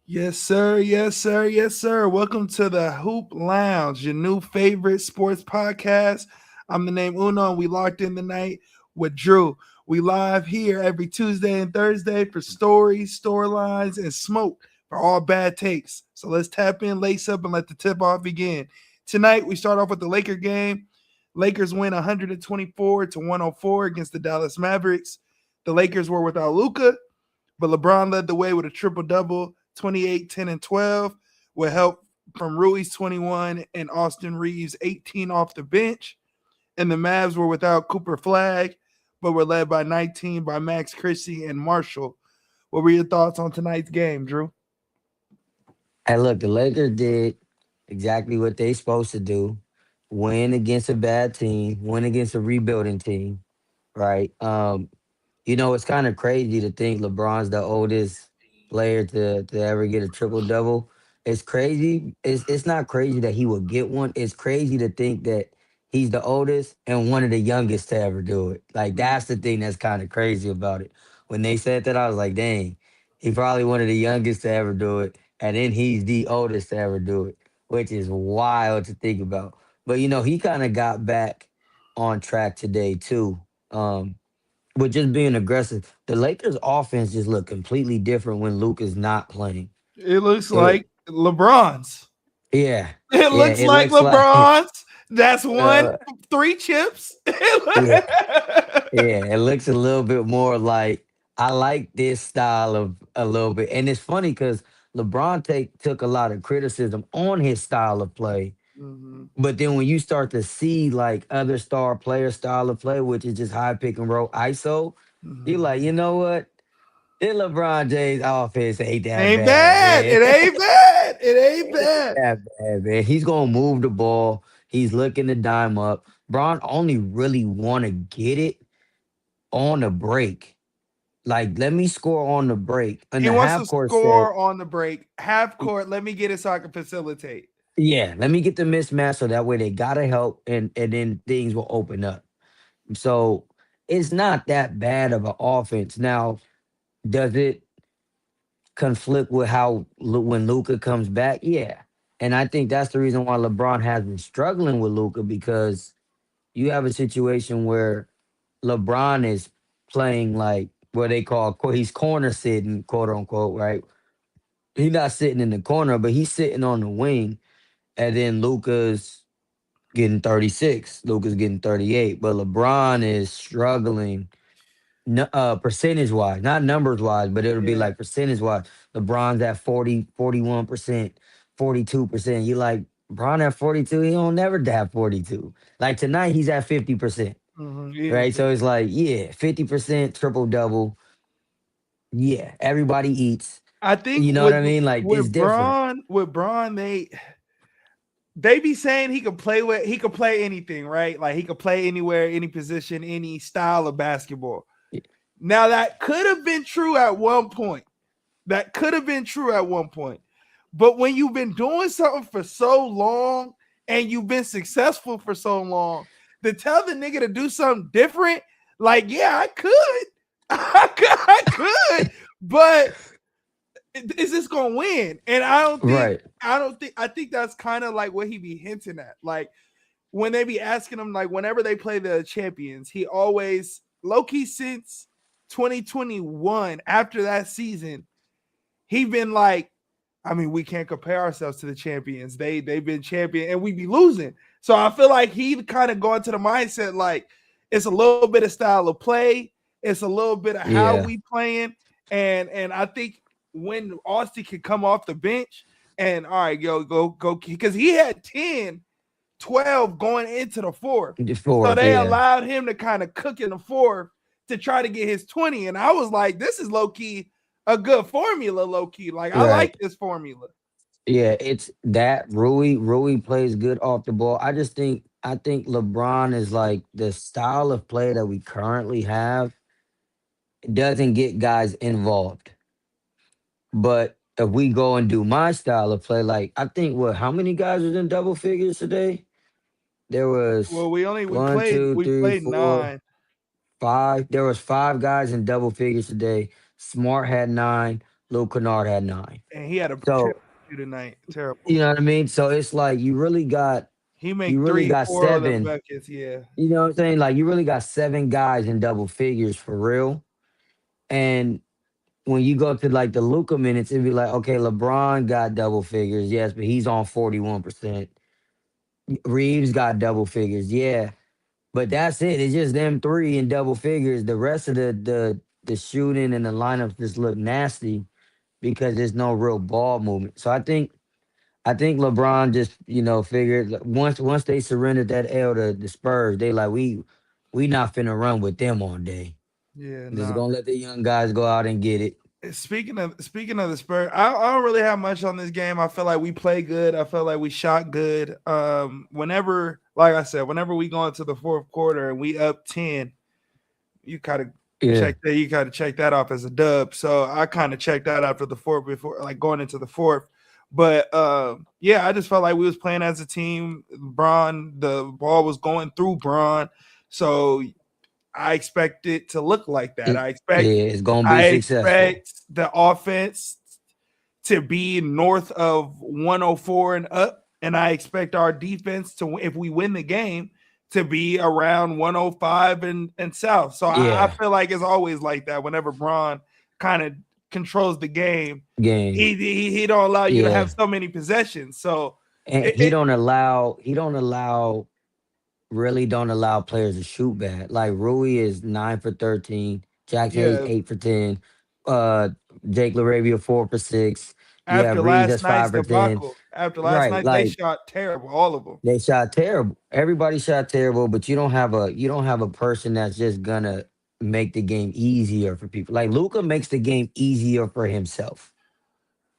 Yes, sir. Yes, sir. Yes, sir. Welcome to the Hoop Lounge, your new favorite sports podcast. I'm the name Uno, and we locked in tonight with Drew. We live here every Tuesday and Thursday for stories, storylines, and smoke for all bad takes. So let's tap in, lace up, and let the tip off begin. Tonight, we start off with the Laker game. Lakers win 124 to 104 against the Dallas Mavericks. The Lakers were without Luca, but LeBron led the way with a triple double, 28, 10, and 12, with help from Ruiz 21 and Austin Reeves 18 off the bench. And the Mavs were without Cooper Flag, but were led by 19 by Max Christie and Marshall. What were your thoughts on tonight's game, Drew? Hey, look, the Lakers did exactly what they supposed to do: win against a bad team, win against a rebuilding team, right? It's kind of crazy to think LeBron's the oldest player to ever get a triple double. It's crazy. It's not crazy that he would get one. It's crazy to think that he's the oldest and one of the youngest to ever do it. Like that's the thing that's kind of crazy about it. When they said that, I was like, dang, he probably one of the youngest to ever do it, and then he's the oldest to ever do it, which is wild to think about. But he kind of got back on track today too. With just being aggressive. The Lakers offense just look completely different when Luke is not playing. It looks It like LeBron's. yeah. It Yeah, looks it like looks like LeBron's. That's one, uh 3 chips. yeah, yeah, it looks a little bit more like I like this style of a little bit. And it's funny because LeBron took a lot of criticism on his style of play. Mhm, But then when you start to see like other star player style of play, which is just high pick and roll ISO, you're like, mhm. you know what? This LeBron James offense ain't that Ain't bad, bad. man. It ain't bad. It ain't Ain't bad. that bad, man. He's gonna move the ball. He's looking to dime up. Braun only really want to get it on the break. Like, let me score on the break. In He the wants to half court set, score on the break. Half court, let me get it so I can facilitate. yeah, let me get the mismatch so that way they gotta help and then things will open up. So it's not that bad of an offense. Now, does it conflict with how when Luca comes back? Yeah. And I think that's the reason why LeBron has been struggling with Luca because you have a situation where LeBron is playing like what they call he's corner sitting, quote unquote, right? He's not sitting in the corner, but he's sitting on the wing, and then Luca's getting 36, Luca's getting 38, but LeBron is struggling percentage wise, not numbers wise, but it'll be Yeah. like percentage wise. LeBron's at 40, 41%, 42%. You like Bron at 42, he don't never have 42. Like tonight, he's at 50%. Right. Easy. So it's like, yeah, 50% triple double. Yeah. Everybody eats. I think You know what I mean? Like it's different. with Braun, they be saying he could play anything, right? Like he could play anywhere, any position, any style of basketball. Now that could have been true at one point. That could have been true at one point. But when you've been doing something for so long and you've been successful for so long, to tell the nigga to do something different, like, yeah, I could. I could, but is this gonna win? And Right. I think that's kind of like what he be hinting at. Like when they be asking him, like whenever they play the champions, he always low key since 2021, after that season, he been like, I mean, we can't compare ourselves to the champions. They've been champion and we be losing. So I feel like he kind of gone to the mindset like it's a little bit of style of play, it's a little bit of how Yeah. we playing, and I think when Austin can come off the bench and all right, go because he had 10, 12 going into the fourth. The So fourth. they Yeah. allowed him to kind of cook in the fourth to try to get his 20. And I was like, this is low key a good formula, low key. Like, I Right. like this formula. Yeah, it's that Rui plays good off the ball. I think LeBron is like the style of play that we currently have doesn't get guys involved. But if we go and do my style of play, like I think what how many guys was in double figures today? There was Well, one, two, we three, played four, 9. five. There was five guys in double figures today. Smart had nine. Luke Kennard had 9. and he had a terrible So shooting night. Terrible. you know what I mean. So it's like He you make really three, got four of them 7. buckets. Yeah, You know what I'm saying? Like you really got 7 guys in double figures for real. And when you go to like the Luca minutes, it'd be like, okay, LeBron got double figures, yes, but he's on 41%. Reeves got double figures, yeah. But that's it. It's just them 3 in double figures. The rest of the shooting and the lineups just look nasty because there's no real ball movement. So I think LeBron just, figured like, once they surrendered that L to the Spurs, they like we not finna run with them all day. yeah, Just no. gonna let the young guys go out and get it. Speaking of the Spurs, I don't really have much on this game. I feel like we play good. I feel like we shot good. Whenever, like I said, whenever we go into the fourth quarter and we up 10, you kind of Yeah. check that. You got to check that off as a dub. So I kind of checked that after the fourth before, like going into the fourth. But yeah, I just felt like we was playing as a team. Braun, the ball was going through Braun, so I expect it to look like that. It, yeah, it's gonna be I successful. expect the offense to be north of 104 and up, and I expect our defense to, if we win the game, to be around 105 and south. So I Yeah, feel like it's always like that. Whenever Braun kind of controls the game, game. he don't allow you to Yeah, have so many possessions. So and it, it really don't allow players to shoot bad. Like Rui is 9 for 13, Jackson Hayes yeah. 8 for 10, uh, Jake Laravia 4 for 6. You have After Reeves last that's night's 5 for 10. debacle, after last Right, night they like shot terrible, all of them. they shot terrible. Everybody shot terrible, but you don't have a person that's just gonna make the game easier for people. Like Luca makes the game easier for himself.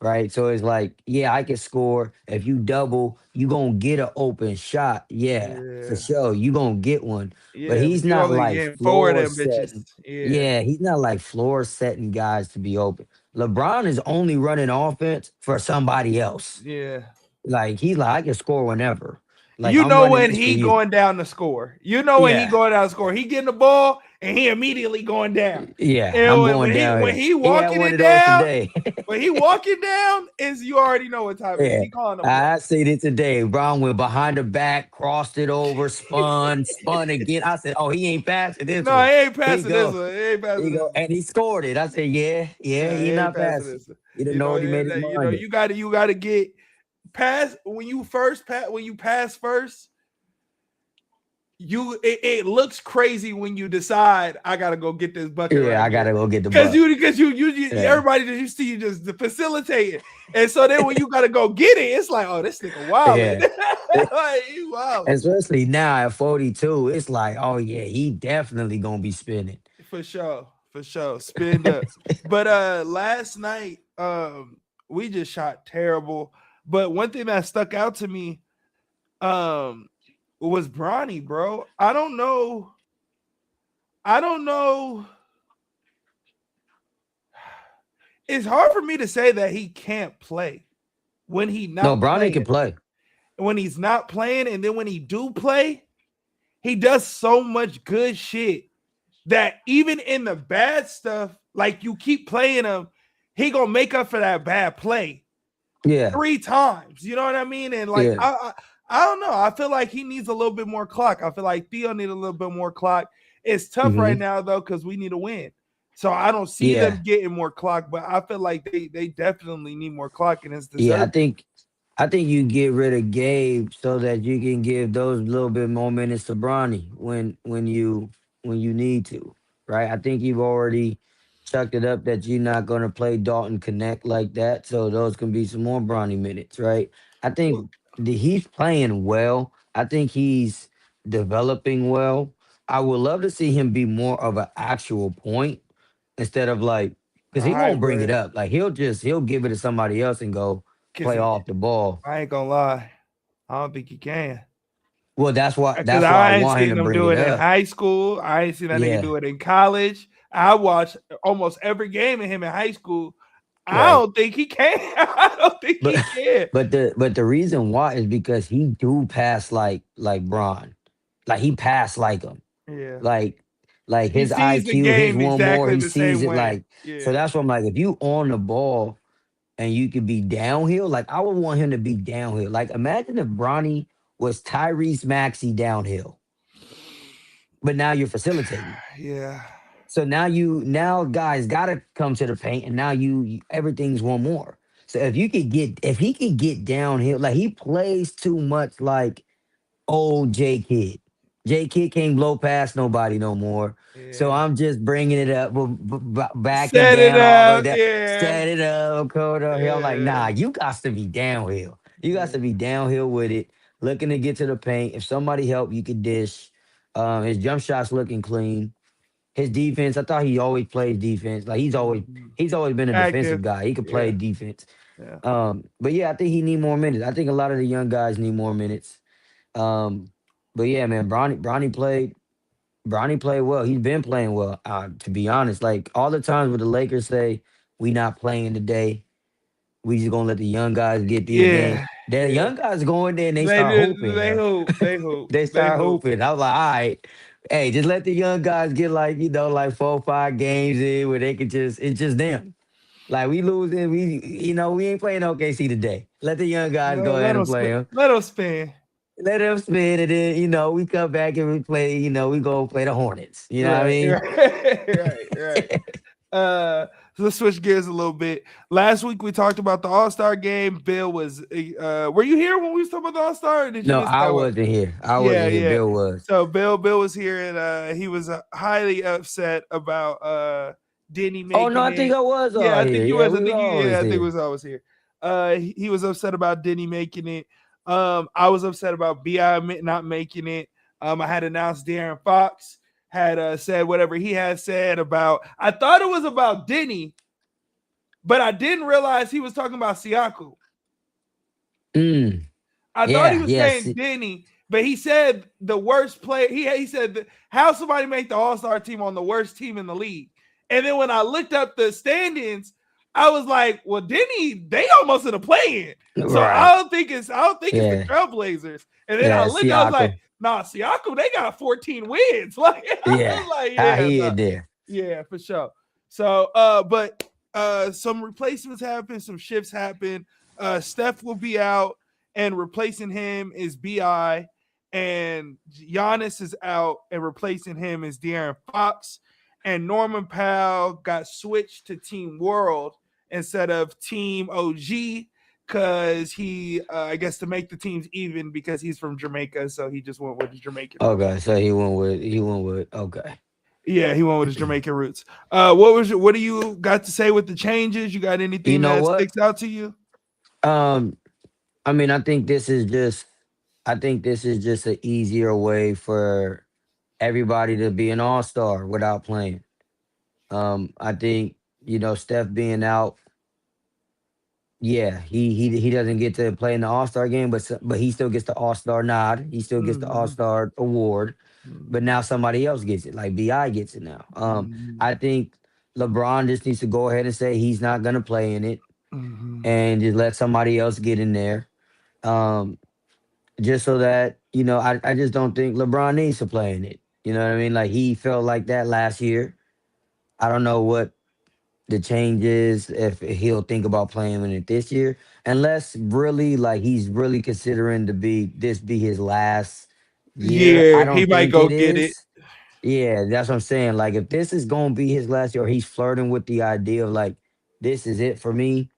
Right. So it's like, yeah, I can score. If you double, you gonna get an open shot. Yeah, for Yeah, sure. You gonna get one. But yeah, but he's you not only like getting four of floor them bitches. setting. Yeah, Yeah, he's not like floor setting guys to be open. LeBron is only running offense for somebody else. yeah. Like he's like, I can score whenever. Like You I'm know running when this for he you. going down to score. You know when he Yeah. going down to score. He getting the ball and he immediately going down. Yeah. And I'm when, going when he down when here. he He had walking one it of those down, today. when he walking down, is you already know what time it is. Yeah, He calling the play. I seen it today. Brown went behind the back, crossed it over, spun again. I said, "Oh, he ain't passing this No, one." he ain't He passing this go, one. He ain't he passing this go, one. and he scored it. I said, "Yeah, yeah, No, he he ain't not passing passing." this one. He didn't know what he made his mind up. You gotta get pass when you first pass when you pass first. It looks crazy when you decide I gotta go get this bucket Yeah, right I here. gotta go get the Because buck. you Yeah, everybody that you see you just facilitating. And so then when you gotta go get it, it's like, oh, this nigga wilding. yeah. Like you wilding. Especially now at 42, it's like, oh yeah, he definitely gonna be spinning. For sure. For sure. Spin up. But last night, we just shot terrible. But one thing that stuck out to me um was Bronny, bro. I don't know. I don't know. It's hard for me to say that he can't play when he No, not Bronny playing. can play. When he's not playing, and then when he do play, he does so much good shit that even in the bad stuff, like you keep playing him, he gonna make up for that bad play Yeah, 3 times. You know what I mean? And like yeah. I don't know. I feel like he needs a little bit more clock. I feel like Theo need a little bit more clock. It's tough right Hmm. now though because we need a win. So I don't see them Yeah, getting more clock, but I feel like they definitely need more clock and it's yeah. I deserved. think I think you get rid of Gabe so that you can give those little bit more minutes to Bronny when you need to, right? I think you've already chucked it up that you're not going to play Dalton Connect like that, so those can be some more Bronny minutes, right? I think he's playing well. I think he's developing well. I would love to see him be more of an actual point instead of like because A he won't bring it hybrid. up. Like he'll give it to somebody else and go Cause play off the ball. I ain't gonna lie. I don't think he can. Well, that's why Because that's why I I ain't want him to seen him bring do it it in up. high school. I ain't seen that nigga Yeah, do it in college. I watched almost every game of him in high school. I right. don't think he can. I don't think But he can. but the reason why is because he do pass like Braun. Like he passed like him. Yeah. Like Like He his sees the IQ, his game one more, exactly he the sees same it way. like so Yeah. that's what I'm like. If you on the ball and you could be downhill, like I would want him to be downhill. Like imagine if Bronny was Tyrese Maxey downhill, but now you're facilitating. Yeah. So now guys gotta come to the paint, and now everything's one more. So if he could get downhill, like he plays too much like old J Kid. J Kid can't blow past nobody no more. So Yeah. I'm just bringing it up, backing Set it down all the way up. down, Yeah. set it up, Coda Hill. Like, Yeah. nah, you got to be downhill. You got Yeah. to be downhill with it, looking to get to the paint. If somebody help, you could dish. His jump shots looking clean. His defense, I thought he always plays defense. Like Mhm. he's always been a defensive Active. guy. He could play Yeah. defense. Yeah. But yeah, I think he need more minutes. I think a lot of the young guys need more minutes. Um, but yeah, man, Bronny played well. He's been playing well. To be honest, like all the times where the Lakers say we not playing today, we just gonna let the young guys get the advantage. Yeah. The Yeah. young guys go in there and they They start do. hooping, They yo. hoop. They hoop. They They start hoop. hooping. I was like, all right, hey, just let the young guys get like like 4 or 5 games in where they can just it's just them. Like we losing, we ain't playing OKC today. Let the young guys go Let ahead them and play spin. them. Let them spin. Let them spin it in. We come back and we play. We go play the Hornets. You know what I Right. mean? Right. Right. Right. Uh, so let's switch gears a little bit. Last week we talked about the All Star game. Bill was. Were you here when we was talking about the All Star? Or did you No, miss I that one? wasn't here. I Yeah. wasn't here. Yeah. Bill was. So Bill was here and he was highly upset about Denny Oh no, making I think it. I was Yeah, all I think here. you Yeah, was. I we was think you. Yeah, always I think it here. was always here. He was upset about Denny making it. I was upset about Bi not making it. I had announced Darren Fox had said whatever he had said about. I thought it was about Denny, but I didn't realize he was talking about Siakam. Mm, I thought he yeah, was yes. saying Denny, but he said the worst player. He said how somebody make the All Star team on the worst team in the league. And then when I looked up the standings, I was like, well, Denny, they almost in a play-in. So Right. I don't think it's the Yeah. Trailblazers. And then I Yeah. looked, I was like, Siakam. nah, Siakam, they got 14 wins. Like, I Yeah. was like, How yeah, he no, in there? yeah, for sure. So, but some replacements happen, some shifts happen. Steph will be out, and replacing him is Bi, and Giannis is out, and replacing him is De'Aaron Fox, and Norman Powell got switched to Team World instead of Team OG because I guess to make the teams even because he's from Jamaica, so he just went with his Jamaican roots. Okay, so he went with okay. Yeah, he went with his Jamaican roots. What do you got to say with the changes? You got You anything know that what? sticks out to you? Um, I mean, I think this is just an easier way for everybody to be an all-star without playing. I think, Steph being out, yeah, he doesn't get to play in the All-Star game, but he still gets the All-Star nod. He still gets the Mhm, All-Star award. But mhm, now somebody else gets it, like BI gets it now. mhm, I think LeBron just needs to go ahead and say he's not gonna play in it mhm. and just let somebody else get in there. Um, just so that, I just don't think LeBron needs to play in it. You know what I mean? Like he felt like that last year. I don't know what the changes if he'll think about playing in it this year, unless really like he's really considering to be his last year. I Yeah, he don't might think go it get it. is. Yeah, that's what I'm saying. Like if this is gonna be his last year, or he's flirting with the idea of like this is it for me,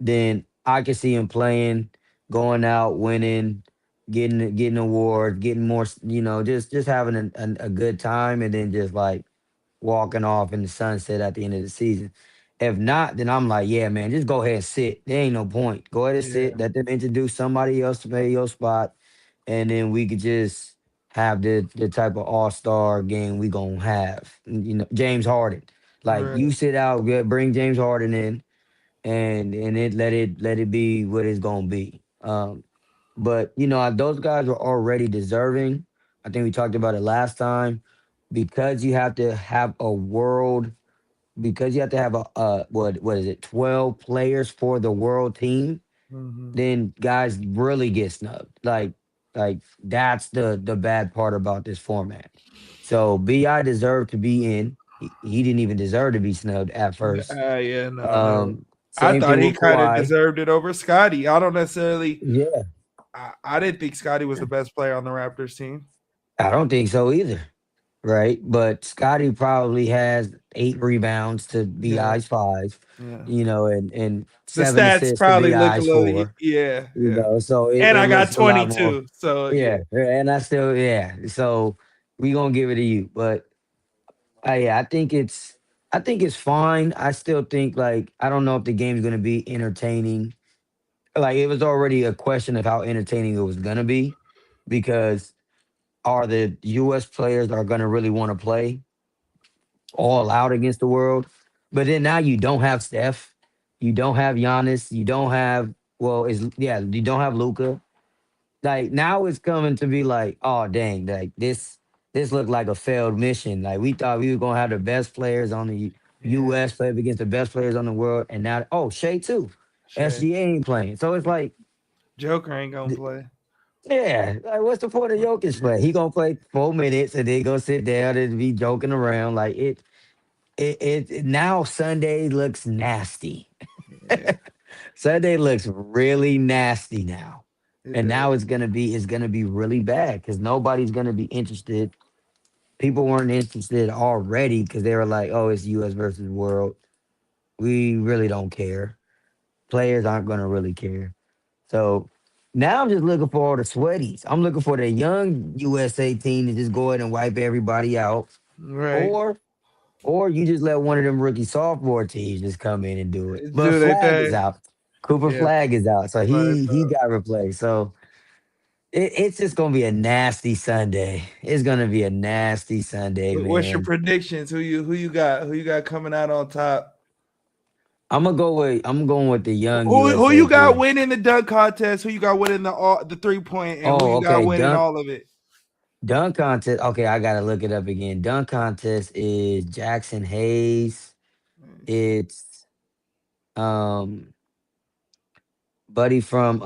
then I can see him playing, going out, winning, getting awards, getting more, just having a good time, and then just like walking off in the sunset at the end of the season. If not, then I'm like, yeah, man, just go ahead and sit. There ain't no point. Go ahead and sit. Yeah, Let them introduce somebody else to play your spot, and then we could just have the type of all-star game we gonna have. James Harden. Like right. you sit out, bring James Harden in, and let it be what it's gonna be. But those guys are already deserving. I think we talked about it last time because you have to have a world because you have to have what is it 12 players for the world team, Mhm. then guys really get snubbed. Like that's the bad part about this format. So Bi deserved to be in. He didn't even deserve to be snubbed at first. Yeah, no. I Same thought thing he with kind of Kawhi. deserved it over Scotty. I don't necessarily. Yeah, I didn't think Scotty was the best player on the Raptors team. I don't think so either. Right, but Scotty probably has 8 rebounds to Yeah, Bi's 5, yeah. and The 7 assists stats to probably look a Bi's little. 4. Yeah, yeah. So And it I got looks a lot more. 22. So yeah, Yeah, and I still So we gonna give it to you, but yeah, I think it's fine. I still think like I don't know if the game's gonna be entertaining. Like it was already a question of how entertaining it was gonna be because are the U.S. players are gonna really want to play all out against the world? But then now you don't have Steph, you don't have Giannis, you don't have you don't have Luca. Like now it's coming to be like, oh dang, like this looked like a failed mission. Like we thought we were gonna have the best players on the yeah. US play up against the best players on the world, and now Shea too. Shay SGA ain't playing. So it's like, Joker ain't gonna th- play. yeah, like what's the point of Jokic play? He gonna play 4 minutes and then go sit down and be joking around. Like now Sunday looks nasty. Yeah, Sunday looks really nasty now. it And does. now it's gonna be really bad because nobody's gonna be interested. People weren't interested already because they were like, "Oh, it's U.S. versus world. We really don't care. Players aren't gonna really care." So now I'm just looking for all the sweaties. I'm looking for the young USA team to just go ahead and wipe everybody out, Right. or you just let one of them rookie sophomore teams just come in and do it. But Do they Flag is thing. out. Cooper Yeah. Flag is out, so But, he got replaced. So it's just gonna be a nasty Sunday. It's gonna be a nasty Sunday, what's your man. predictions? Who you got? Who you got coming out on top? I'm going with the young Who USA you got team. winning the dunk contest? Who you got winning the 3 point? And who Oh, you got okay. winning all of it? Dunk contest. Okay, I gotta look it up again. Dunk contest is Jackson Hayes. It's um buddy from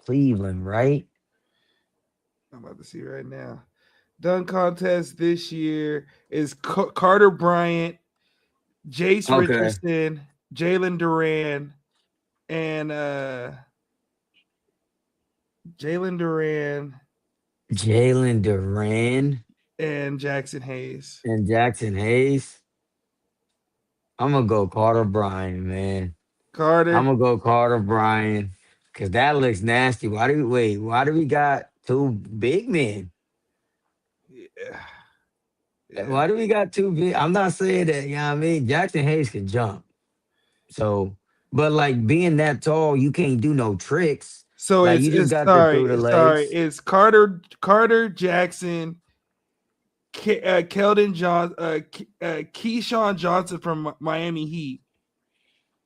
Cleveland, right? I'm about to see right now. Dunk contest this year is Carter Bryant, Jace Okay. Richardson, Jalen Duran, and Jalen Duran Jalen Duran and Jackson Hayes. and Jackson Hayes. I'm gonna go Carter Bryan, man. I'm Carter. gonna go Carter Bryan because that looks nasty. Why do we got two big men? Yeah. Yeah. Why do we got two big? I'm not saying that, you know what I mean? Jackson Hayes can jump. So, but like being that tall, you can't do no tricks. So Like it's you just it's got to through the sorry. legs. It's Carter Jackson, Keldon John, Keyshawn Johnson from Miami Heat,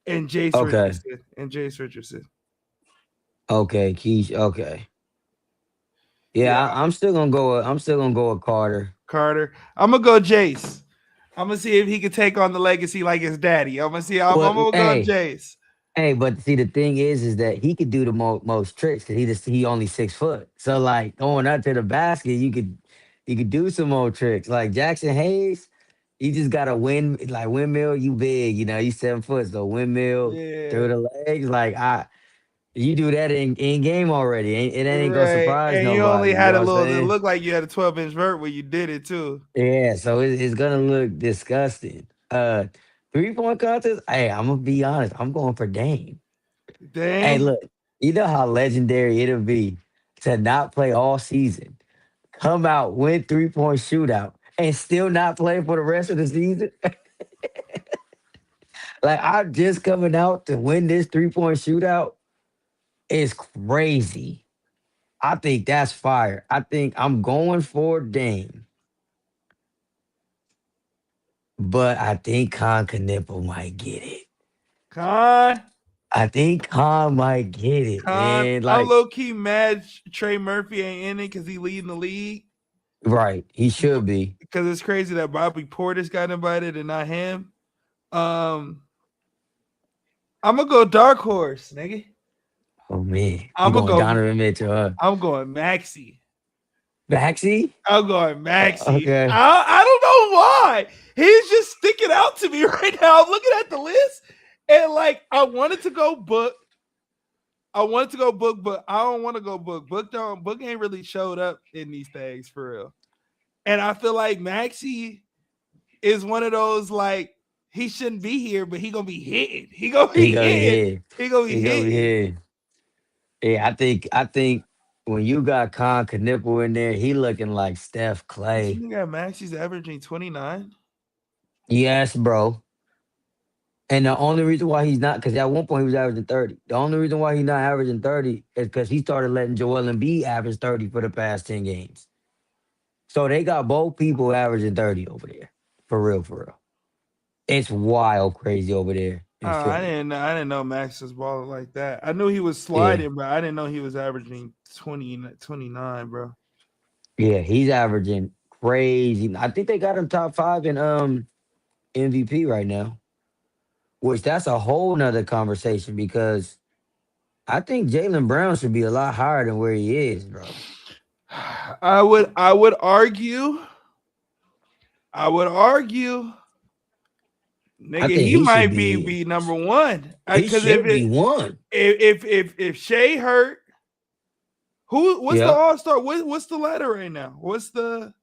and Jace Okay. Richardson and Jace Richardson. Okay. Keish. Okay. Yeah, Yeah, I'm still gonna go. I'm still gonna go with Carter. Carter. I'm gonna go Jace. I'm gonna see if he can take on the legacy like his daddy. I'm gonna see. I'm Well, gonna go Jace. but see, the thing is that he could do the most tricks because he only 6 foot. So like going up to the basket, you could do some more tricks. Like Jackson Hayes, you just got to windmill. You big, you 7 foot, so windmill through Yeah, the legs. You do that in game already. It ain't gonna right. surprise And you nobody. only You had know a what I'm little. It saying? looked like you had a 12-inch vert when you did it too. Yeah. So it's gonna look disgusting. 3-point contest. Hey, I'm gonna be honest. I'm going for Dame. Hey, Dang. look, you know how legendary it'll be to not play all season, come out, win 3-point shootout, and still not play for the rest of the season? Like, I'm just coming out to win this 3-point shootout is crazy. I think that's fire. I think I'm going for Dame, but I think Con Knipple might get it. Con. I think Con might get it, Con. man. I'm Like, low key mad Trey Murphy ain't in it because he leading the league. right, he should be. Because it's crazy that Bobby Portis got invited and not him. Um, I'm gonna go dark horse, nigga. Oh man, you I'm gonna going go. Donovan Mitchell? Huh? I'm going Maxi. Maxi? I'm going Maxi. Okay. I don't know why. He's just sticking out to me right now. I'm looking at the list and like I wanted to go Book. I wanted to go Book, but I don't want to go Book. Book ain't really showed up in these things for real. And I feel like Maxi is one of those like he shouldn't be here, but he gonna be hitting. He gonna He be gonna be hitting. here. He gonna be He gonna be hitting. here. Yeah, I think when you got Con Knipple in there, he looking like Steph You Clay. think that Maxi's averaging 29? Yes, bro. And the only reason why he's not, because at one point he was averaging 30. The only reason why he's not averaging 30 is because he started letting Joel Embiid average 30 for the past 10 games. So they got both people averaging 30 over there. For real, for real. It's wild crazy over there in Philly. I didn't know Max was balling like that. I knew he was Yeah. sliding, but I didn't know he was averaging 29, bro. Yeah, he's averaging crazy. I think they got him top 5 in MVP right now, which that's a whole nother conversation because I think Jalen Brown should be a lot higher than where he is, bro. I would argue. I would argue, I nigga, think he he should might be be number one. he Because if should be it one. if Shea hurt, what's the Yep. All Star? What's the ladder right now? What's the?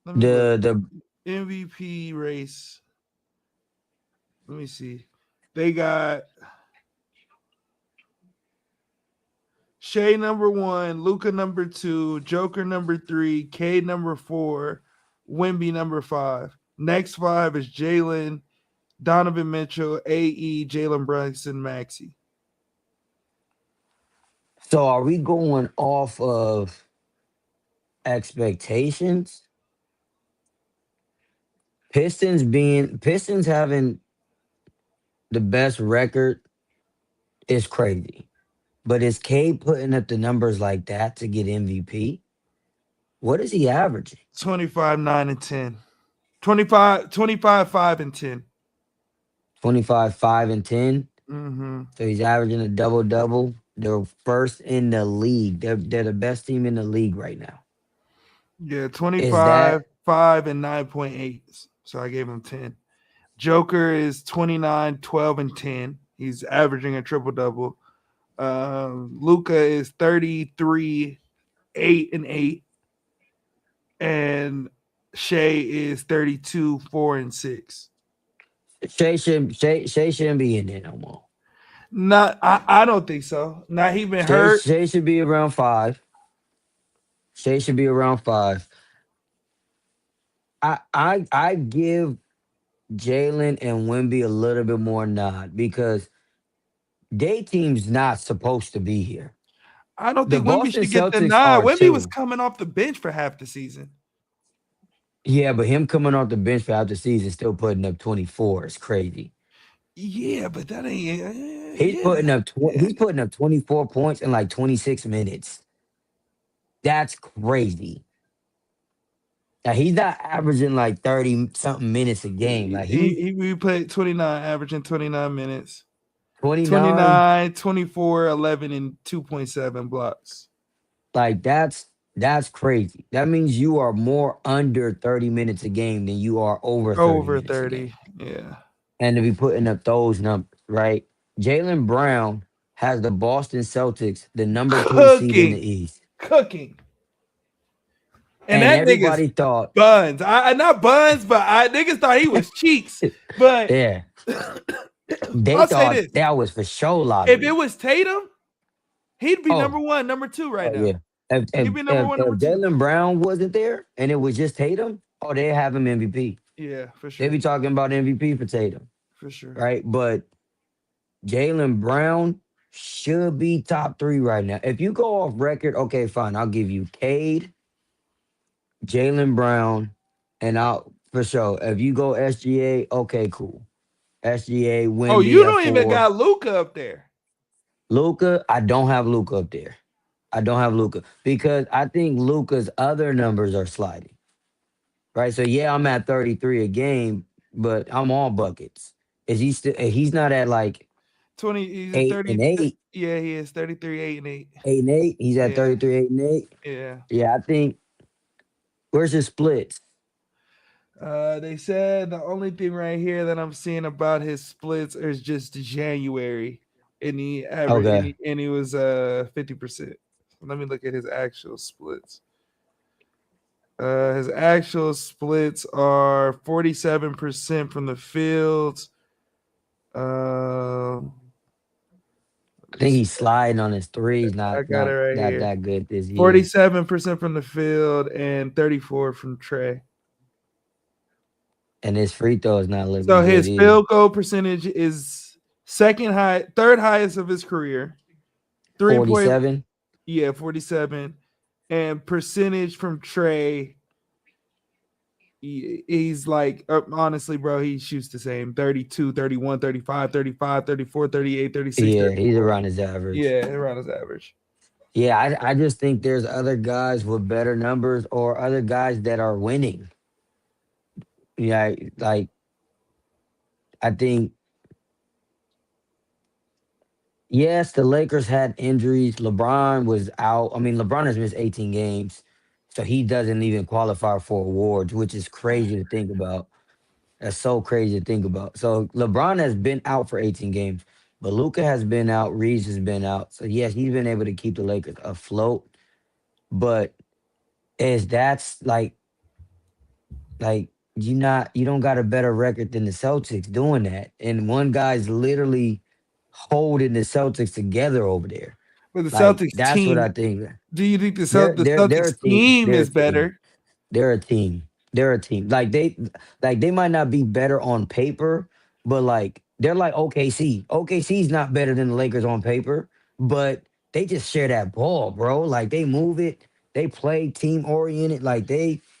Let me look. The MVP race. Let me see. They got Shea number 1, Luca number 2, Joker number 3, K number 4, Wimby number 5. Next 5 is Jalen, Donovan Mitchell, AE, Jalen Brunson, Maxi. so are we going off of expectations? Pistons having the best record is crazy. But is Cade putting up the numbers like that to get MVP? What is he averaging? 25, 9, and 10. 25, 5, and 10. 25, 5, and 10. Mm-hmm. So he's averaging a double double. They're first in the league. They're the best team in the league right now. Yeah, Is 25, that 5, and 9.8. So I gave him 10. Joker is 29, 12, and 10. He's averaging a triple double. Luca is 33, 8, and 8. And Shea is 32, 4, and 6. Shea shouldn't be in there no more. Not I don't think so. Not he been hurt. Shea should be around 5. Shea should be around 5. I give Jalen and Wimby a little bit more nod because they team's not supposed to be here. I don't The think Wemby Boston should get the Celtics nod. are Wemby was too. coming off the bench for half the season. Yeah, but him coming off the bench for half the season still putting up 24 is crazy. Yeah, but that ain't. He's Yeah, putting up yeah. he's putting up 24 points in like 26 minutes. That's crazy. Now he's not averaging like 30 something minutes a game. Like he's He played 29, averaging 29 minutes. 29. 29, 24, 11, and 2.7 blocks. Like that's crazy. That means you are more under 30 minutes a game than you are over 30 Over minutes a 30. game. Yeah. And to be putting up those numbers, right? Jalen Brown has the Boston Celtics, the number 3 seed in the Cooking. East. Cooking. And And that nigga's everybody thought, buns. I not buns, but niggas thought he was cheeks. But yeah, they I'll say thought this. that was for show If it lottery. was Tatum, he'd be number Oh, 1, number 2 right oh now. yeah. If if He'd be number if, 1, number if 2. Jalen Brown wasn't there and it was just Tatum, oh, they have him MVP. Yeah, for They sure. be talking about MVP for Tatum, For sure. right? But Jalen Brown should be top 3 right now. If you go off record, okay, fine. I'll give you Cade, Jalen Brown, and I'll for sure. If you go SGA, okay, cool. SGA, Oh, you Wimby at don't even 4. got Luca up there. Luca, I don't have Luca up there. I don't have Luca because I think Luca's other numbers are sliding. Right. So yeah, I'm at 33 a game, but I'm all buckets. Is he still he's not at like 20. He's at 8 30. and 8, Yeah, he is 33, 8 and 8. 8 and 8. He's at Yeah, 33, 8 and 8. yeah. Yeah, I think where's his splits? They said the only thing right here that I'm seeing about his splits is just January, and he average Okay. and he was 50%. Let me look at his actual splits. His actual splits are 47% from the fields. Uh, I think he's sliding on his threes, I not got it not right not here. that good this year. 47% from the field and 34 from Trey. And his free throw is not looking So good his either. field goal percentage is third highest of his career. 3 point, 47. yeah, 47. And percentage from Trey, he's like, honestly, bro, he shoots the same 32, 31, 35, 35, 34, 38, 36, Yeah, he's 34. around his average. Yeah, around his average. Yeah, I just think there's other guys with better numbers or other guys that are winning. Yeah, like I think yes, the Lakers had injuries. LeBron was out. I mean, LeBron has missed 18 games, so he doesn't even qualify for awards, which is crazy to think about. That's so crazy to think about. So LeBron has been out for 18 games, but Luca has been out. Reeves has been out. So yes, he's been able to keep the Lakers afloat. But is that's like you don't got a better record than the Celtics doing that. And one guy's literally holding the Celtics together over there. But the Like Celtics that's what team, I think. do you think They're the they're they're Celtics a team. team They're a is team. better? They're a team. They're a team. Like they might not be better on paper, but like they're like OKC. OKC's not better than the Lakers on paper, but they just share that ball, bro. Like they move it. They play team oriented. Like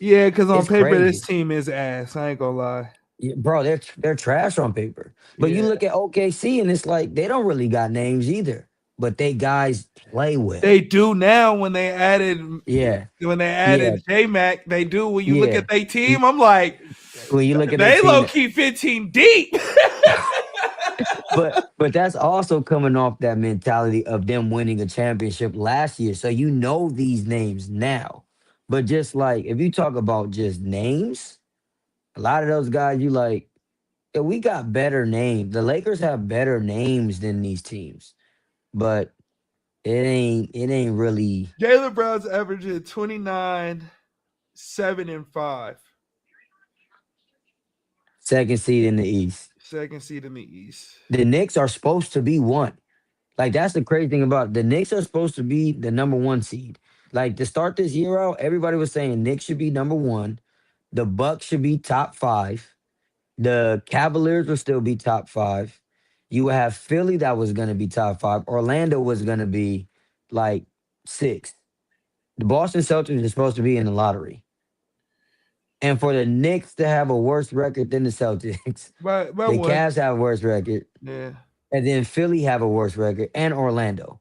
Yeah, because on it's paper, this crazy. team is ass. I ain't gonna lie. Yeah, bro, they're trash on paper. But you Yeah. look at OKC and it's like they don't really got names either. But they guys play They well. do now Yeah. when they Yeah. added J Mac, they do. When you look Yeah. at their team, I'm like, When you look at their they low team, key 15 deep. but that's also coming off that mentality of them winning a championship last year. So you know these names now. But just like if you talk about just names, a lot of those guys you like, yeah, we got better names. The Lakers have better names than these teams. But it ain't really Jalen Brown's averaging 29, 7 and 5, second seed in the East. second seed in the East. The Knicks are supposed to be one. Like that's the crazy thing about it. The Knicks are supposed to be the number one seed. Like to start this year out, everybody was saying Knicks should be number one. The Bucks should be top five. The Cavaliers will still be top five. You would have Philly that was going to be top five. Orlando was going to be like six. The Boston Celtics are supposed to be in the lottery. And for the Knicks to have a worse record than the Celtics, By the one. Cavs have a worse record, Yeah. and then Philly have a worse record, and Orlando.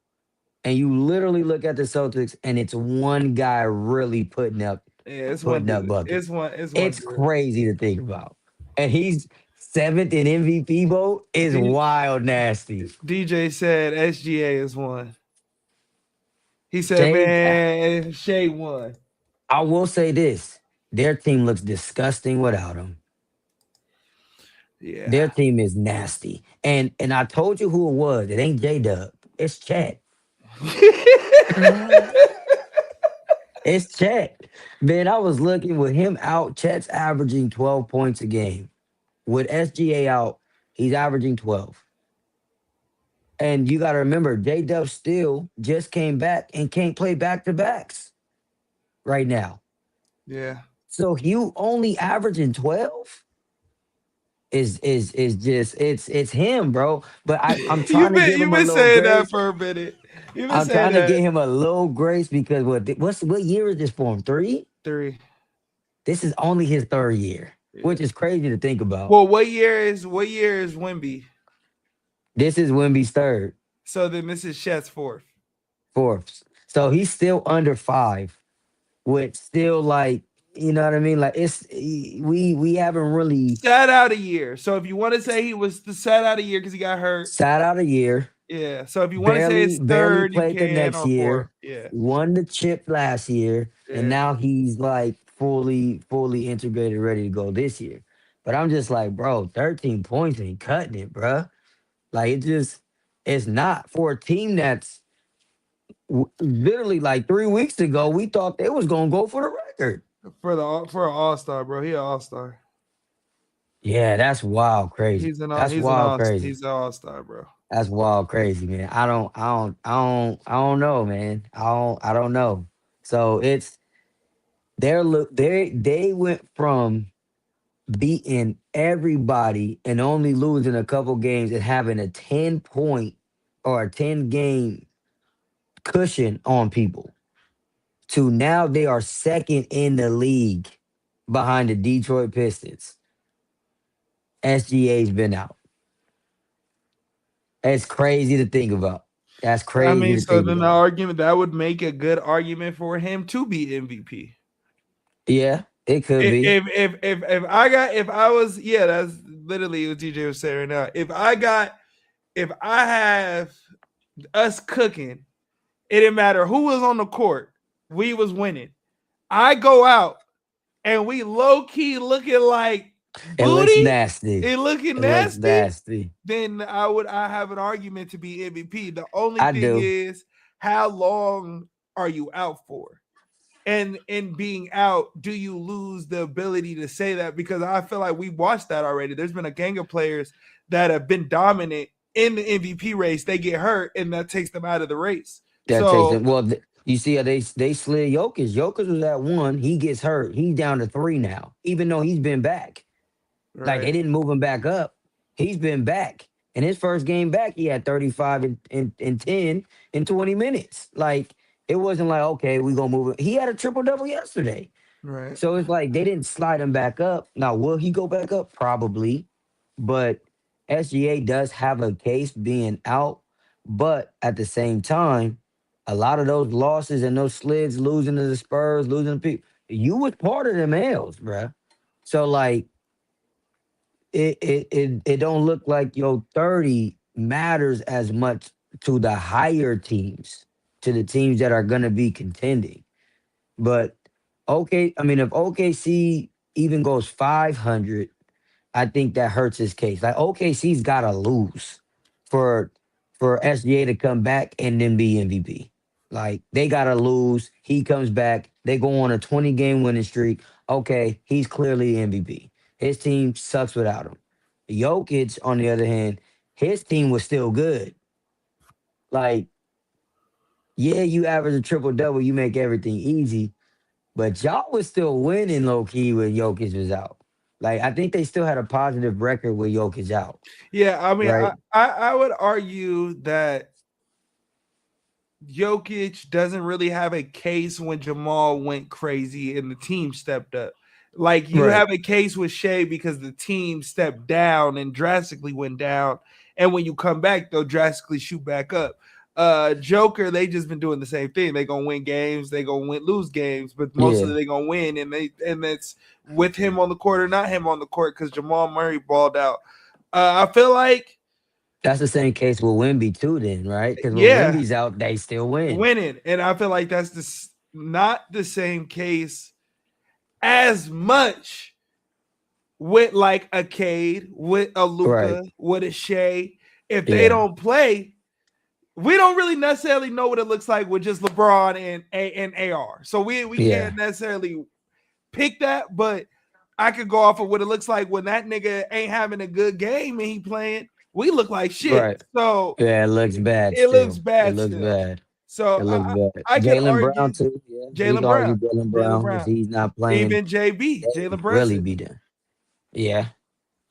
And you literally look at the Celtics, and it's one guy really Yeah, it's one putting up dude. buckets. It's one It's dude. crazy to think about. And he's seventh in MVP vote is D- wild nasty. DJ said SGA is one. He said, Shade, man, Shea won. I will say this: their team looks disgusting without him. Yeah. Their team is nasty. And I told you who it was. It ain't J Dub. It's Chet. It's Chet. Man, I was looking with him out. Chet's averaging 12 points a game. With SGA out, he's averaging 12. And you got to remember, J Dub still just came back and can't play back to backs right now. Yeah. So you only averaging 12 is just it's him, bro. But I'm trying to give You've him a been little saying that grace. for a minute. You've been I'm saying trying to that. give him a little grace because what year is this for him? Three? 3. This is only his third year, Yeah. which is crazy to think about. Well, what year is Wimby? This is Wimby's third, So then this is Chet's fourth. fourth. So he's still under five, with still like You know what I mean? Like we haven't really Sat out a year. So if you want to say he was the sat out a year because he got hurt, sat out a year, yeah. So if you want to say barely it's barely third, you played the can, next or fourth. year, Yeah, won the chip last year, and yeah. now he's like fully integrated, ready to go this year. But I'm just like, bro, 13 points ain't cutting it, bro. Like it's not for a team that's literally like 3 weeks ago we thought they was gonna go for the record. For an all star, bro. He an all star. Yeah, that's wild crazy. That's wild crazy. He's an all star, bro. That's wild crazy, man. I don't know, man. I don't know. So it's they went from beating everybody and only losing a couple games and having a 10 point or a 10 game cushion on people to now they are second in the league behind the Detroit Pistons. SGA's been out. It's crazy to think about. That's I crazy mean, to so think then the about. argument that would make a good argument for him to be MVP. Yeah, it could be. If I was, yeah, that's literally what DJ was saying right now. If I have us cooking, it didn't matter who was on the court, we was winning. I go out and we low key looking like It looks booty, nasty. it looking It looks nasty, nasty. then I have an argument to be MVP. The only I thing do. is, how long are you out for? And in being out, do you lose the ability to say that? Because I feel like we watched that already. There's been a gang of players that have been dominant in the MVP race. They get hurt, and that takes them out of the race. That takes So it. Well, you see how they slid Jokic. Jokic was at 1. He gets hurt. He's down to 3 now, even though he's been back. Like they right, didn't move him back up. He's been back. In his first game back, he had 35 and 10 in 20 minutes. Like it wasn't like, okay, we gonna move it. He had a triple double yesterday. right. So it's like they didn't slide him back up. Now, will he go back up? Probably. But SGA does have a case being out. But at the same time, a lot of those losses and those slids, losing to the Spurs, losing to people, you was part of them L's, bruh. So like it don't look like your 30 matters as much to the higher teams, to the teams that are gonna be contending. But okay, I mean, if OKC even goes 500, I think that hurts his case. Like OKC's got to lose for SGA to come back and then be MVP. Like they got to lose. He comes back. They go on a 20-game winning streak. Okay, he's clearly MVP. His team sucks without him. Jokic, on the other hand, his team was still good. Like, yeah, you average a triple double, you make everything easy. But y'all was still winning low key when Jokic was out. Like I think they still had a positive record with Jokic out, Yeah, I mean, right? I would argue that Jokic doesn't really have a case when Jamal went crazy and the team stepped up. Like you Right. have a case with Shea because the team stepped down and drastically went down. And when you come back, they'll drastically shoot back up. Joker, they just been doing the same thing. They gonna win games, they gonna lose games, but mostly Yeah. they gonna win. And it's with him on the court or not him on the court because Jamal Murray balled out. I feel like That's the same case with Wimby too, then, right? Because when yeah, Wimby's out, they still win. winning, and I feel like that's not the same case as much with like a Cade, with a Right. Luca, with a Shea. If they Yeah. don't play, we don't really necessarily know what it looks like with just LeBron and AR. So we Yeah. can't necessarily pick that, but I could go off of what it looks like when that nigga ain't having a good game and he playing. We look like shit. Right. So Yeah, it looks bad it looks still. It bad looks still. bad. So It looks bad. I could Jalen Brown argue too. Yeah. We Jalen can argue Brown, Jalen Jalen Brown if Brown, he's not playing. even JB, They Jalen really Brunson. be done. Yeah.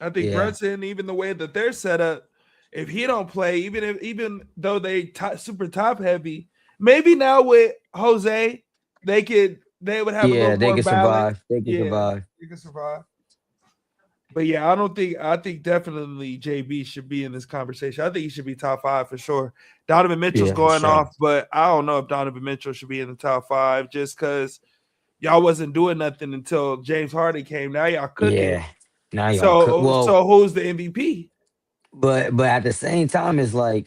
I think Yeah. Brunson, even the way that they're set up, if he don't play, even though they super top heavy, maybe now with Jose, they would have a Yeah. little They more can balance. survive. They can Yeah, survive. they can survive. But yeah, I think definitely JB should be in this conversation. I think he should be top 5 for sure. Donovan Mitchell's Yeah, for going sure. off, but I don't know if Donovan Mitchell should be in the top 5 just because y'all wasn't doing nothing until James Harden came. Now y'all cooking. Yeah. Now y'all cook. So Well, who's the MVP? but at the same time, it's like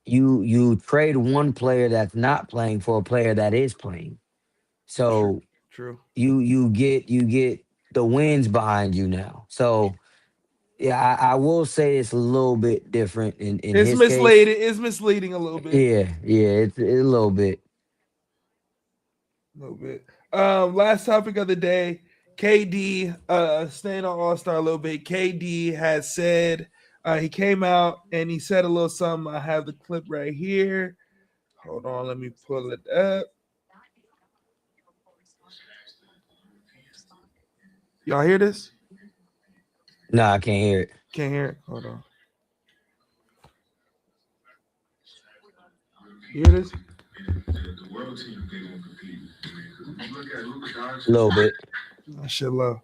you trade one player that's not playing for a player that is playing. True, So true. you get the wins behind you now. So yeah, I will say it's a little bit different in It's his case. misleading. It's misleading a little bit. Yeah, it's a little bit. A little bit. Last topic of the day. KD, staying on All Star a little bit. KD has said he came out and he said a little something. I have the clip right here. Hold on, let me pull it up. Y'all hear this? No, I can't hear it. Can't hear it. Hold on. You hear this? A little bit. I should low.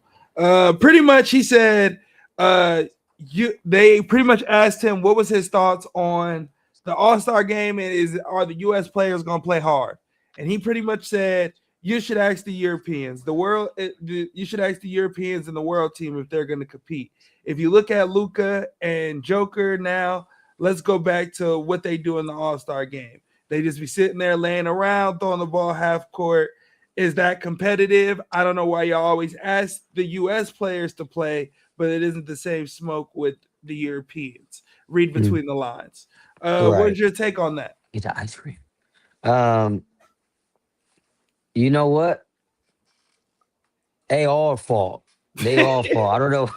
Pretty much he said they pretty much asked him what was his thoughts on the All-Star game and are the US players going to play hard? And he pretty much said you should ask the Europeans. You should ask the Europeans and the world team if they're going to compete. If you look at Luka and Joker now, let's go back to what they do in the All-Star game. They just be sitting there laying around, throwing the ball half court. Is that competitive? I don't know why y'all always ask the U.S. players to play, but it isn't the same smoke with the Europeans. Read between the lines. What is Right. your take on that? Get the ice cream. Um, you know what? They all fault. They all fault. I don't know.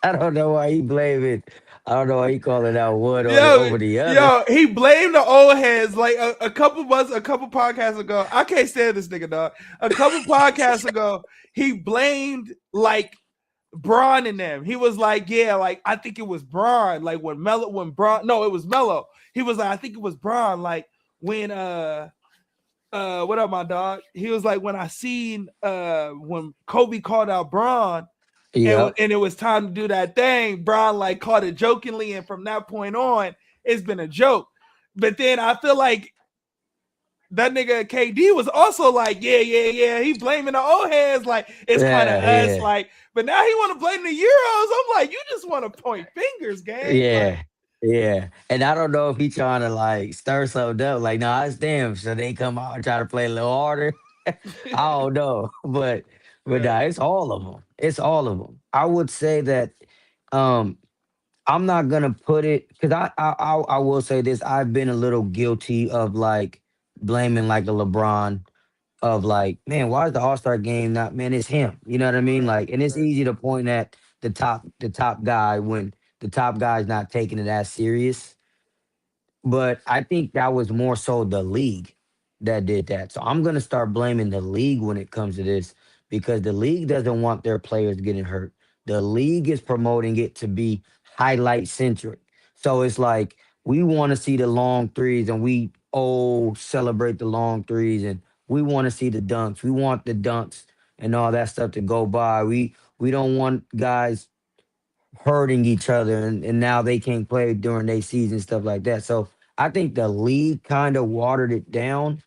I don't know why he blame it. I don't know why he calling out one or Yo, over the other. yo, he blamed the old heads like a couple podcasts ago. I can't stand this nigga, dog. A couple podcasts ago, he blamed like Braun in them. He was like, yeah, like I think it was Braun. Like when Braun, no, it was Melo. He was like, I think it was Braun. Like when what up, my dog? He was like, when I seen when Kobe called out Braun Yep. and it was time to do that thing, Braun like caught it jokingly, and from that point on, it's been a joke. But then I feel like that nigga KD was also like, yeah. He blaming the old heads, like it's kind of Yeah, us, yeah, like. But now he want to blame the Euros. I'm like, you just want to point fingers, gang. Like, yeah, yeah. And I don't know if he trying to like stir something up. Like, nah, it's them. So they come out and try to play a little harder. I don't know, but nah, right, it's all of them. It's all of them. I would say that um I'm not gonna put it because I will say this. I've been a little guilty of like blaming like a LeBron of like, man, why is the All Star game not? Man, it's him. You know what I mean? Like, and it's right. easy to point at the top guy when the top guy's not taking it as serious. But I think that was more so the league that did that. So I'm going to start blaming the league when it comes to this because the league doesn't want their players getting hurt. The league is promoting it to be highlight centric. So it's like we want to see the long threes and we celebrate the long threes and we want to see the dunks. We want the dunks and all that stuff to go by. We don't want guys hurting each other and now they can't play during their season, stuff like that. So I think the league kind of watered it down.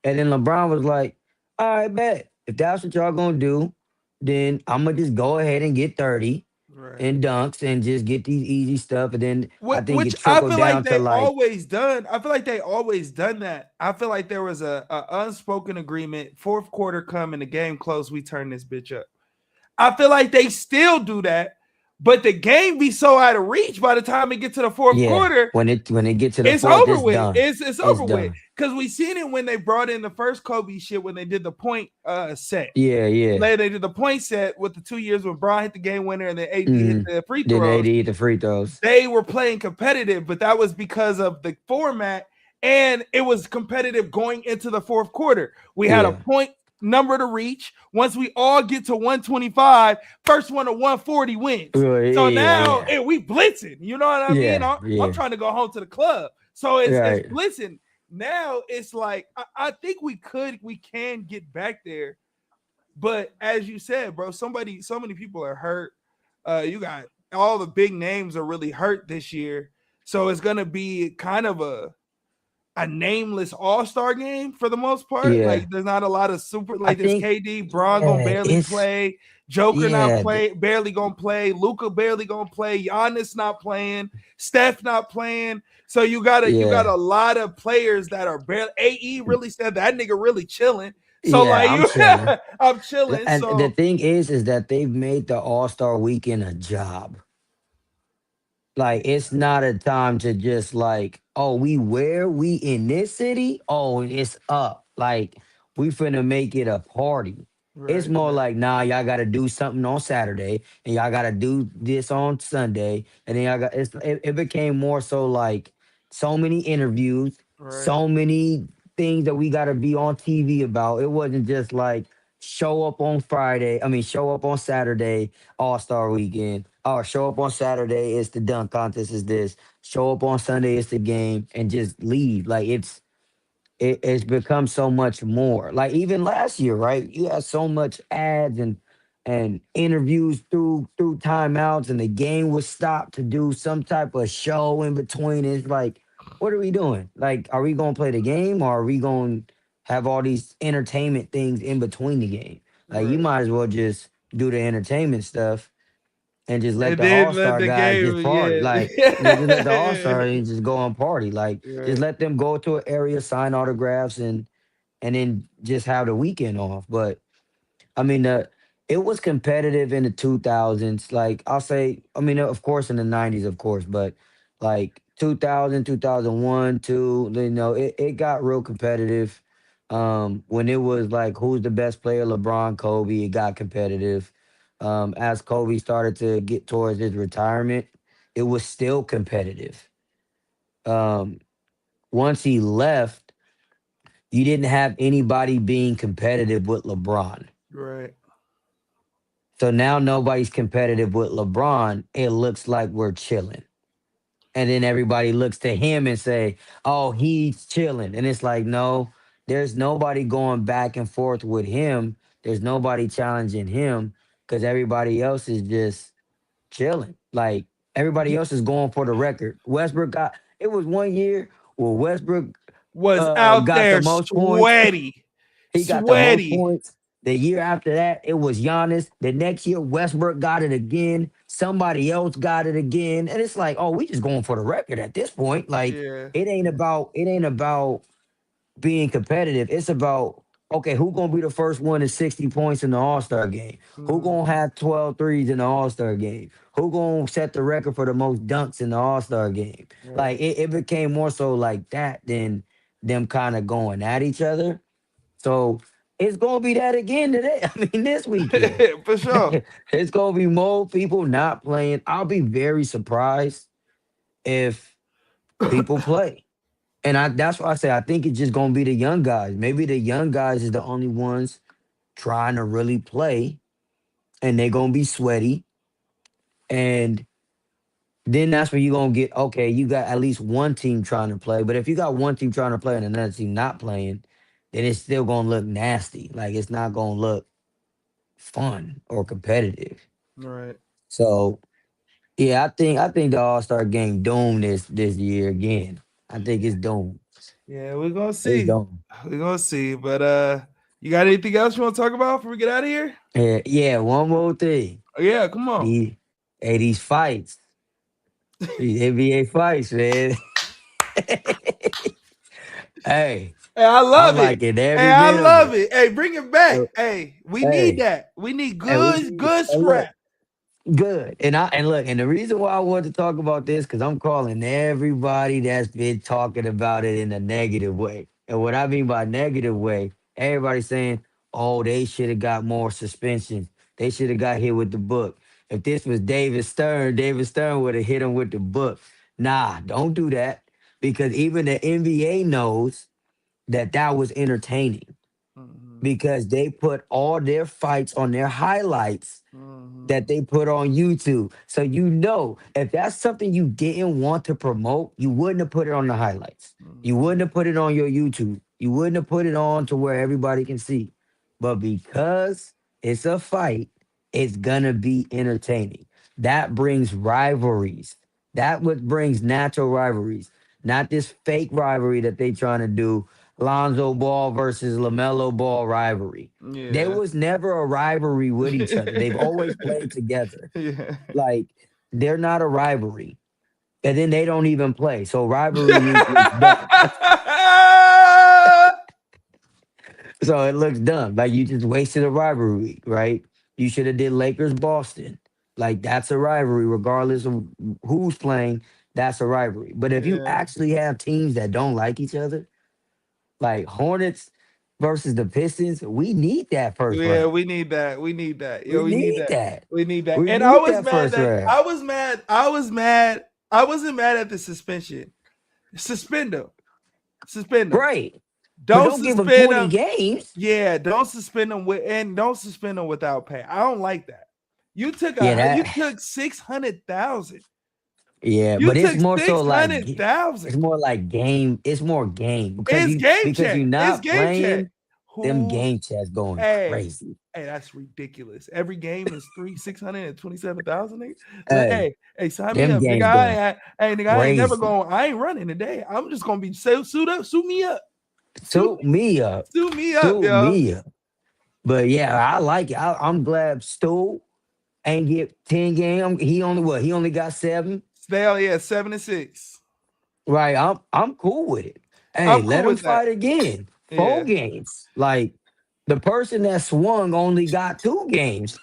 And then LeBron was like, all right, bet. If that's what y'all gonna do, then I'm gonna just go ahead and get 30 Right. and dunks and just get these easy stuff. And then I think Which it I trickled feel like down to they like, always done. I feel like they always done that. I feel like there was a unspoken agreement. Fourth quarter come and the game close, we turn this bitch up. I feel like they still do that, but the game be so out of reach by the time it get to the fourth yeah, quarter. when it get to the It's fourth, over it's with. done. It's It's over with. done. Because we seen it when they brought in the first Kobe shit when they did the point set. Yeah, yeah. Later they did the point set with the 2 years when Bron hit the game winner and then AD hit Hmm. the free Then throws. AD hit the free throws. They were playing competitive, but that was because of the format, and it was competitive going into the fourth quarter. We had a Yeah. point number to reach. Once we all get to 125, first one to 140 wins. Yeah, So now yeah. we blitzing. You know what I mean? Yeah, I'm yeah. trying to go home to the club. So it's Right. blitzing. Now it's like I think we can get back there. But as you said, bro, so many people are hurt. You got all the big names are really hurt this year. So it's gonna be kind of a nameless all-star game for the most part. Like Yeah. there's not a lot of super I like there's think KD, Braun gonna yeah, barely it's play, Joker not yeah, play, barely gonna play, Luca barely gonna play, Giannis not playing, Steph not playing. So you got yeah. a lot of players that are barely AE really said that nigga really chilling. So Yeah, like I'm you chilling. I'm chilling. And the So thing is that they've made the All-Star weekend a job. Like it's not a time to just like, oh, we in this city? Oh, it's up. Like we finna make it a party. It's right, more right, like, nah, y'all gotta do something on Saturday and y'all gotta do this on Sunday. And then it became more so like so many interviews, right, so many things that we gotta be on TV about. It wasn't just like show up on Friday, I mean show up on Saturday all-Star weekend. Or show up on Saturday, it's the dunk contest, is this. Show up on Sunday, it's the game, and just leave. Like it's become so much more. Like even last year, right? You had so much ads and interviews through timeouts, and the game was stopped to do some type of show in between. It's like, what are we doing? Like, are we gonna play the game or are we gonna have all these entertainment things in between the game? Like you right. might as well just do the entertainment stuff and just let And the then all let star the guys just game, party. Like, just let the all yeah. star and just go and party. Like, just Right, let them go to an area, sign autographs, and then just have the weekend off. But I mean, it was competitive in the 2000s. Like I'll say, I mean, of course in the 90s, of course, but like 2000, 2001, 2, it got real competitive. When it was like who's the best player, LeBron, Kobe, it got competitive. As Kobe started to get towards his retirement, it was still competitive. Um, Once he left, you didn't have anybody being competitive with LeBron. right. So now nobody's competitive with LeBron. It looks like we're chilling. And then everybody looks to him and say, "Oh, he's chilling." And it's like, no, there's nobody going back and forth with him. There's nobody challenging him because everybody else is just chilling. Like everybody else is going for the record. Westbrook got it was one year where Westbrook Was out got the there most points. sweaty, He got the most sweaty. points. The year after that, it was Giannis. The next year, Westbrook got it again. Somebody else got it again. And it's like, oh, we just going for the record at this point. Like, Yeah, it ain't about being competitive. It's about, okay, who gonna be the first one to 60 points in the All-Star game? Who gonna mhm, have 12 threes in the All-Star game? Who gonna set the record for the most dunks in the All-Star game? right. Like it became more so like that than them kind of going at each other. So it's gonna be that again today. I mean, this weekend. For sure. It's gonna be more people not playing. I'll be very surprised if people play. And that's why I say I think it's just gonna be the young guys. Maybe the young guys is the only ones trying to really play and they're gonna be sweaty. And then that's where you're gonna get okay, you got at least one team trying to play. But if you got one team trying to play and another team not playing, then it's still gonna look nasty. Like it's not gonna look fun or competitive. Right. So yeah, I think the All Star game doomed this year again. I think it's doomed. Yeah, we're gonna It's see. doomed. We're gonna see. But you got anything else you want to talk about before we get out of here? Yeah, yeah. One more thing. Oh, yeah, come on. These these fights, these NBA fights, man. Hey, Hey, I I'm love it. liking Hey, every I bit of love it. it. Hey, bring it Uh, back. Hey, we need Hey, that. We need and we good, need good and look. scrap. Good. And look, and the reason why I wanted to talk about this, because I'm calling everybody that's been talking about it in a negative way. And what I mean by negative way, everybody's saying, oh, they should have got more suspensions. They should have got hit with the book. If this was David Stern would have hit him with the book. Nah, don't do that. Because even the NBA knows that that was entertaining Mhm, because they put all their fights on their highlights mhm, that they put on YouTube. So if that's something you didn't want to promote, you wouldn't have put it on the highlights. You mhm. wouldn't have put it on your YouTube. You wouldn't have put it on to where everybody can see. But because it's a fight, it's gonna be entertaining. That brings rivalries. That what brings natural rivalries. not this fake rivalry that they trying to do. Lonzo Ball versus LaMelo Ball rivalry. There Yeah. was never a rivalry with each other. They've always played together. Yeah. Like they're not a rivalry, and then they don't even play. So rivalry week looks dumb. So it looks dumb. Like you just wasted a rivalry week, right? You should have did Lakers Boston. Like that's a rivalry, regardless of who's playing. That's a rivalry. But if you Yeah. actually have teams that don't like each other, like Hornets versus the Pistons, we need that first Yeah, round. we need that. We need that. We Yo, we need need that. that. We need that. We And I need was that mad first that round. I was mad. I was mad. I wasn't mad at the suspension. Suspend them. Suspend them. Right. But Don't don't give them suspend 20 them. games. Yeah, don't suspend them and don't suspend them without pay. I don't like that. You took Yeah, you that took 600,000. yeah, You but it's took more so like 600,000. it's more like game. It's more game It's game because check. you It's not game check. playing them Who? game chats going Hey, crazy. hey, that's ridiculous. Every game is 627,000. Hey, Hey, sign me them up, nigga. games going Hey, nigga, I ain't never crazy. going. I ain't running today. I'm just gonna be suit up, suit me up, Suit me up. suit me up, Suit yo. me up. But yeah, I like it. I'm glad Stu ain't get 10 games. He only what? He only got 7. Stay on, yeah, 7-6. Right. I'm cool with it. Hey, I'm cool let him with that. fight again. 4 Yeah, games. Like the person that swung only got 2 games.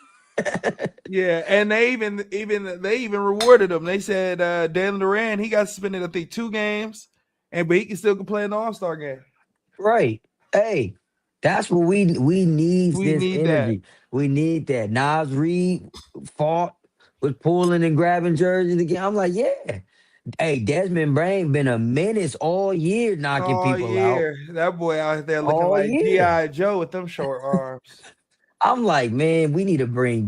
yeah, and they even rewarded him. They said Dalen Duran, he got suspended, I think, 2 games, but he can still play in the All-Star game. Right. Hey, that's what we needs We this need that. energy. We need that. Nas Reed fought with pulling and grabbing jerseys again. I'm like, yeah. Hey, Desmond Brain been a menace all year knocking Oh people out. yeah, that boy out there looking All like year. G.I. Joe with them short arms. I'm like, man, we need to bring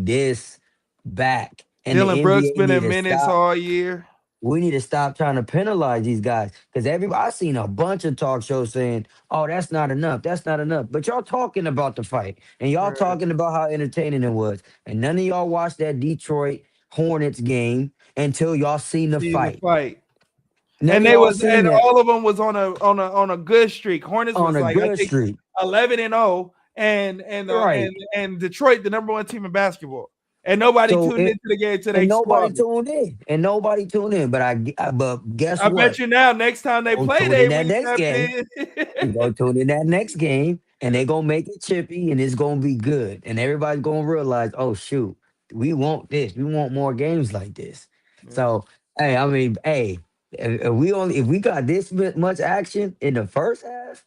this back. And the Dylan Brooks NBA been need in to minutes stop. all year. We need to stop trying to penalize these guys. Because I seen a bunch of talk shows saying, oh, that's not enough. That's not enough. But y'all talking about the fight. And y'all Right. talking about how entertaining it was. And none of y'all watched that Detroit Hornets game until y'all seen the Seen the fight. fight. None And of they y'all was seen and that all of them was on a good streak. Hornets on was a like, I good think, streak. 11-0, Right. and Detroit the number 1 team in basketball. And nobody So tuned it into the game till and they nobody squabbled. tuned in. And nobody tuned in. But guess I bet what? you now next time they Gonna play, tune they in that be next tapped game. in. You go tune in that next game, and they're gonna make it chippy, and it's gonna be good, and everybody's gonna realize, oh shoot, we want this, we want more games like this. Yeah. So, hey, I mean, hey, if we got this much action in the first half,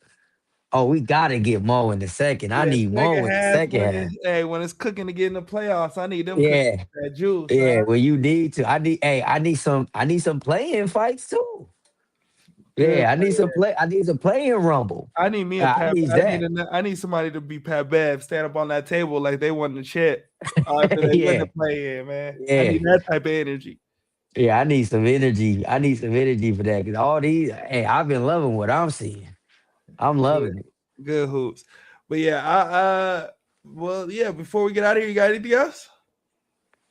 oh, we gotta get Mo in the second. I Yeah, need Mo second in the half second half. when it's cooking to get in the playoffs, I need them cooking Yeah, that juice, yeah. huh? Well, you need to. I need some playing fights too. Good Yeah, player. I need some playing rumble. I need me a I Pat. need that. I need somebody to be Pat Bev, stand up on that table like they won the chip after they win the Yeah, play in, man. I yeah. need that type of energy. Yeah, I need some energy. I need some energy for that because all these, hey, I've been loving what I'm seeing. I'm Good, loving it. good hoops. But yeah, well, yeah. Before we get out of here, you got anything else?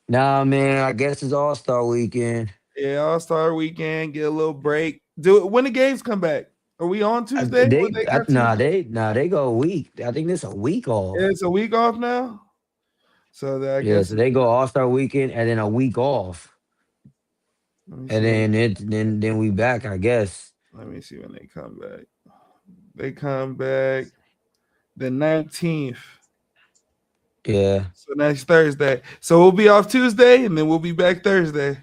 Nah, man, I guess it's All Star weekend. Yeah, All Star weekend, get a little break. Do it when the games come back. Are we on Tuesday? When they got Tuesday? They go a week. I think this a week off. It's a week off now. So I Yeah, guess so they go All Star weekend and then a week off, let me and see. then we back. I guess. Let me see when they come back. They come back the 19th. Yeah, So next Thursday. So we'll be off Tuesday and then we'll be back Thursday.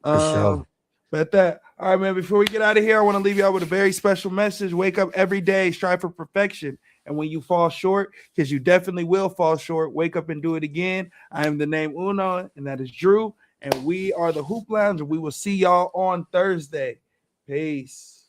for sure. But that all right, man. Before we get out of here, I want to leave y'all with a very special message. Wake up every day, strive for perfection. And when you fall short, because you definitely will fall short, wake up and do it again. I am the name Uno, and that is Drew. And we are the Hoop Lounge, and we will see y'all on Thursday. Peace.